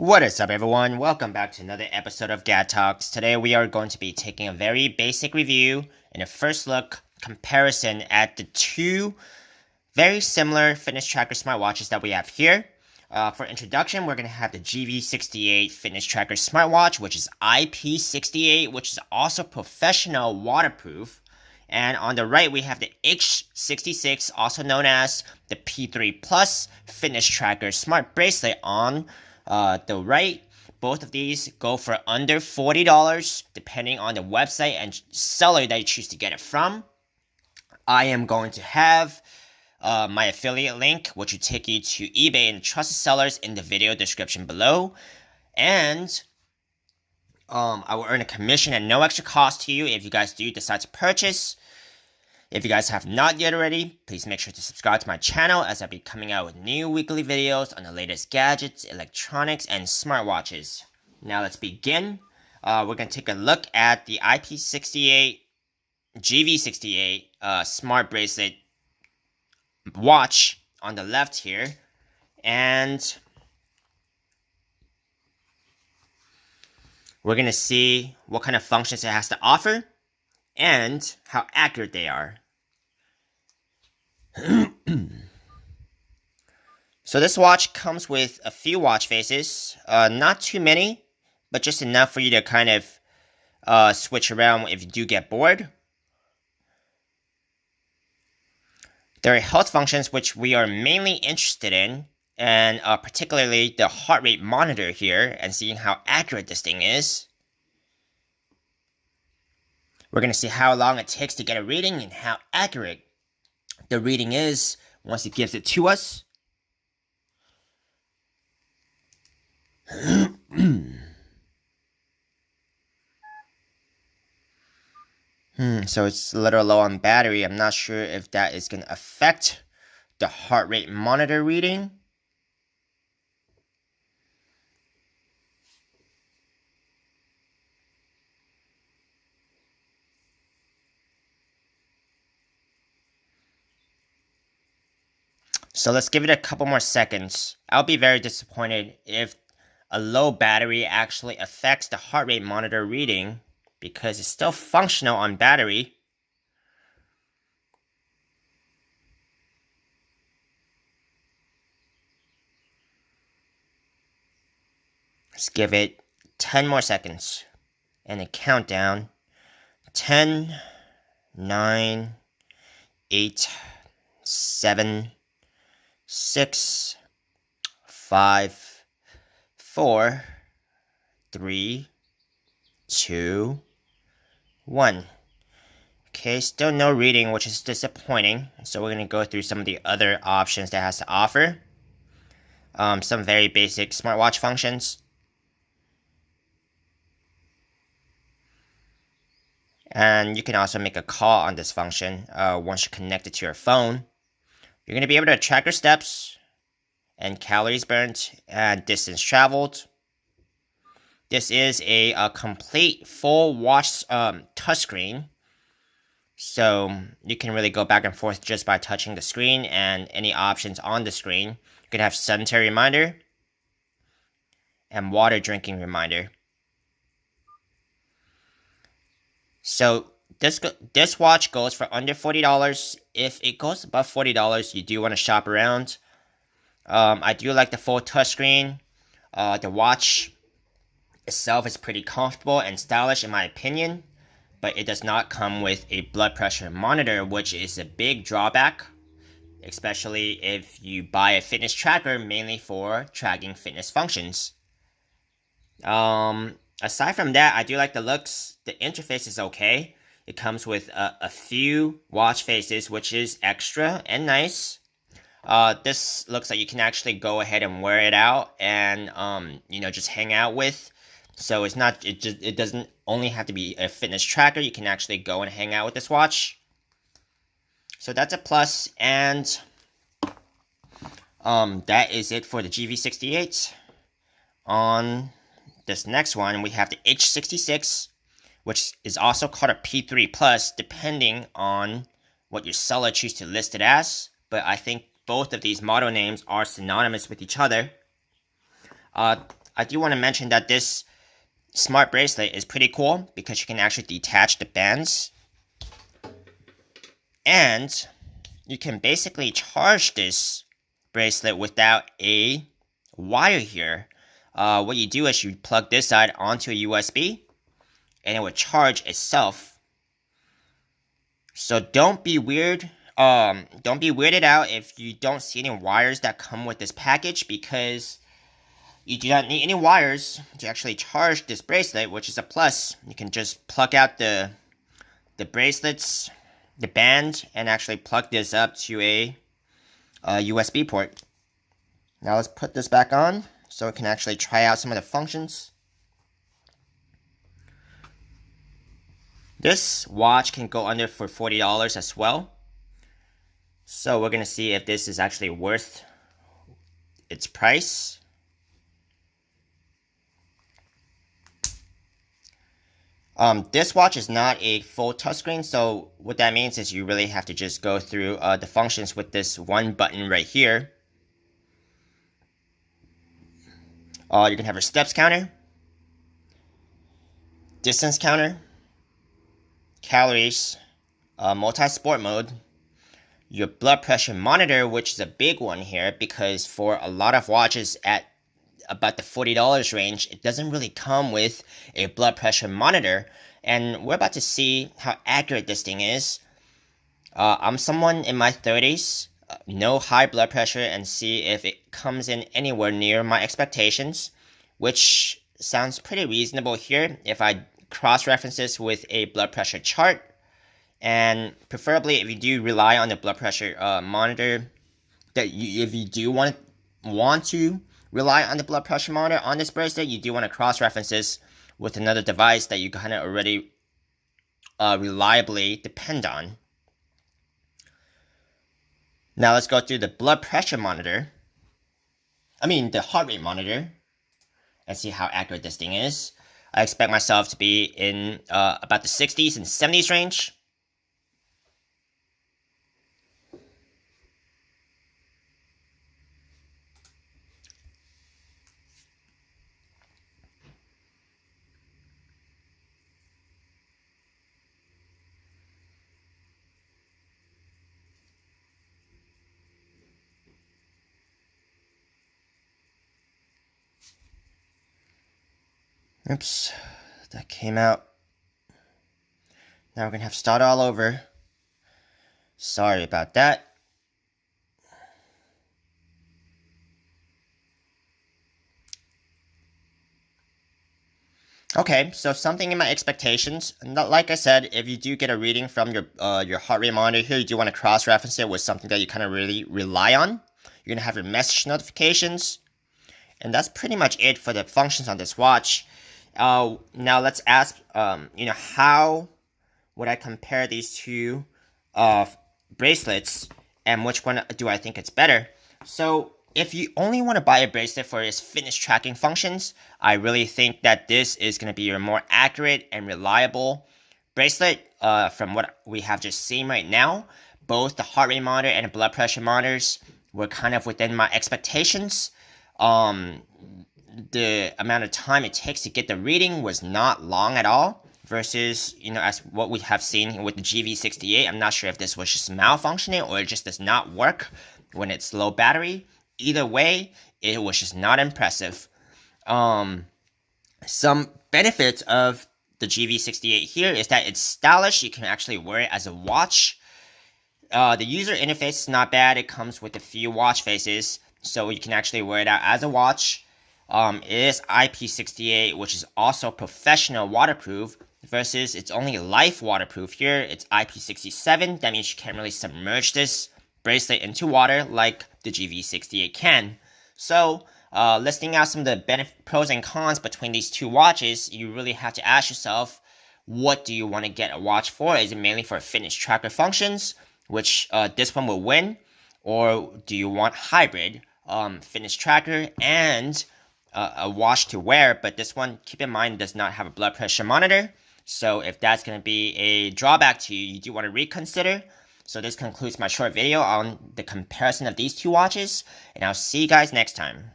What is up, everyone? Welcome back to another episode of Gad Talks. Today we are going to be taking a very basic review and a first look comparison at the two very similar fitness tracker smartwatches that we have here. For introduction, we're going to have the GV68 fitness tracker smartwatch, which is IP68, which is also professional waterproof. And on the right, we have the H66, also known as the P3 fitness tracker smart bracelet on the right. Both of these go for under $40 depending on the website and seller that you choose to get it from. I am going to have my affiliate link, which will take you to eBay and trusted sellers in the video description below. And I will earn a commission at no extra cost to you if you guys do decide to purchase. If you guys have not yet already, please make sure to subscribe to my channel as I'll be coming out with new weekly videos on the latest gadgets, electronics, and smartwatches. Now let's begin. We're going to take a look at the IP68 GV68 smart bracelet watch on the left here. And we're going to see what kind of functions it has to offer and how accurate they are. So this watch comes with a few watch faces, not too many, but just enough for you to kind of switch around if you do get bored. There are health functions which we are mainly interested in, and particularly the heart rate monitor here, and seeing how accurate this thing is. We're going to see how long it takes to get a reading and how accurate the reading is once it gives it to us. So it's a little low on battery. I'm not sure if that is going to affect the heart rate monitor reading. So let's give it a couple more seconds. I'll be very disappointed if a low battery actually affects the heart rate monitor reading, because it's still functional on battery. Let's give it 10 more seconds and a countdown. 10, 9, 8, 7, 6, 5, 4, 3, 2, 1. Okay, still no reading, which is disappointing. So we're going to go through some of the other options that it has to offer. Some very basic smartwatch functions. And you can also make a call on this function once you connect it to your phone. You're going to be able to track your steps and calories burnt and distance traveled. This is a complete full watch touchscreen. So you can really go back and forth just by touching the screen and any options on the screen. You can have sedentary reminder and water drinking reminder. So this watch goes for under $40. If it goes above $40, you do want to shop around. I do like the full touchscreen. The watch itself is pretty comfortable and stylish in my opinion, but it does not come with a blood pressure monitor, which is a big drawback, especially if you buy a fitness tracker mainly for tracking fitness functions. Aside from that, I do like the looks. The interface is okay. It comes with a few watch faces, which is extra and nice. This looks like you can actually go ahead and wear it out and just hang out with. So it doesn't only have to be a fitness tracker. You can actually go and hang out with this watch. So that's a plus, and that is it for the GV68. On this next one, we have the H66, which is also called a P3 depending on what your seller chooses to list it as. But I think both of these model names are synonymous with each other. I do want to mention that this smart bracelet is pretty cool because you can actually detach the bands. And you can basically charge this bracelet without a wire here. What you do is you plug this side onto a USB and it will charge itself. So don't be weird. Don't be weirded out if you don't see any wires that come with this package, because you do not need any wires to actually charge this bracelet, which is a plus. You can just plug out the bracelets, the band, and actually plug this up to a USB port. Now let's put this back on so we can actually try out some of the functions. This watch can go under for $40 as well. So we're going to see if this is actually worth its price. This watch is not a full touchscreen, so what that means is you really have to just go through the functions with this one button right here. You can have your steps counter, distance counter, calories, multi-sport mode, your blood pressure monitor, which is a big one here because for a lot of watches at about the $40 range, it doesn't really come with a blood pressure monitor, and we're about to see how accurate this thing is. I'm someone in my 30s, no high blood pressure, and see if it comes in anywhere near my expectations, which sounds pretty reasonable here if I cross-reference this with a blood pressure chart. And preferably, if you do rely on the blood pressure monitor, if you do want to rely on the blood pressure monitor on this bracelet, you do want to cross-reference this with another device that you kind of already reliably depend on. Now let's go through the blood pressure monitor. The heart rate monitor, and see how accurate this thing is. I expect myself to be in about the 60s and 70s range. Oops, that came out. Now we're going to have to start all over. Sorry about that. Okay, so something in my expectations. Like I said, if you do get a reading from your heart rate monitor here, you do want to cross-reference it with something that you kind of really rely on. You're going to have your message notifications. And that's pretty much it for the functions on this watch. Now let's ask, how would I compare these two bracelets, and which one do I think it's better? So if you only want to buy a bracelet for its fitness tracking functions, I really think that this is going to be your more accurate and reliable bracelet. From what we have just seen right now, both the heart rate monitor and the blood pressure monitors were kind of within my expectations. The amount of time it takes to get the reading was not long at all, versus, as what we have seen with the GV68. I'm not sure if this was just malfunctioning or it just does not work when it's low battery. Either way, it was just not impressive. Some benefits of the GV68 here is that it's stylish. You can actually wear it as a watch. The user interface is not bad. It comes with a few watch faces, so you can actually wear it out as a watch. It is IP68, which is also professional waterproof, versus it's only life waterproof here. It's IP67. That means you can't really submerge this bracelet into water like the GV68 can. So, listing out some of the pros and cons between these two watches, you really have to ask yourself, what do you want to get a watch for? Is it mainly for fitness tracker functions, which this one will win? Or do you want hybrid, fitness tracker and a watch to wear? But this one, keep in mind, does not have a blood pressure monitor. So if that's going to be a drawback to you, you do want to reconsider. So this concludes my short video on the comparison of these two watches, and I'll see you guys next time.